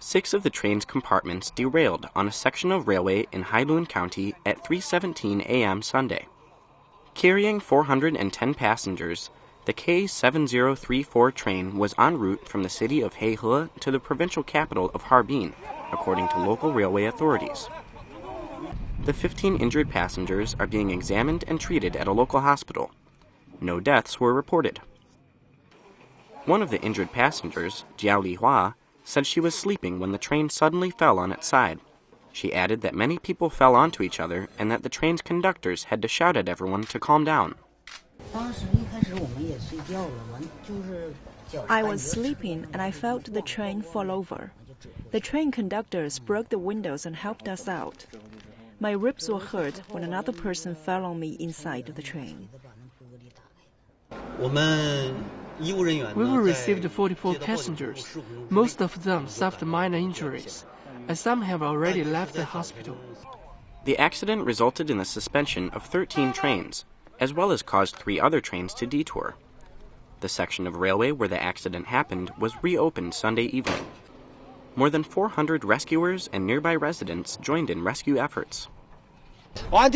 6 of the train's compartments derailed on a section of railway in Heilongjiang County at 3:17 a.m. Sunday. Carrying 410 passengers, the K7034 train was en route from the city of Heihe to the provincial capital of Harbin, according to local railway authorities. The 15 injured passengers are being examined and treated at a local hospital. No deaths were reported. One of the injured passengers, Jiao Lihua, said she was sleeping when the train suddenly fell on its side. She added that many people fell onto each other and that the train's conductors had to shout at everyone to calm down. I was sleeping and I felt the train fall over. The train conductors broke the windows and helped us out. My ribs were hurt when another person fell on me inside the train. We received 44 passengers. Most of them suffered minor injuries, and some have already left the hospital. The accident resulted in the suspension of 13 trains, as well as caused 3 other trains to detour. The section of railway where the accident happened was reopened Sunday evening. More than 400 rescuers and nearby residents joined in rescue efforts. I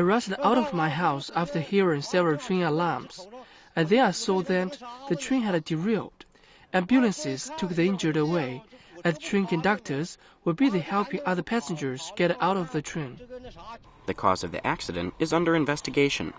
rushed out of my house after hearing several train alarms, and then I saw that the train had derailed. Ambulances took the injured away, and train conductors were busy helping other passengers get out of the train. The cause of the accident is under investigation.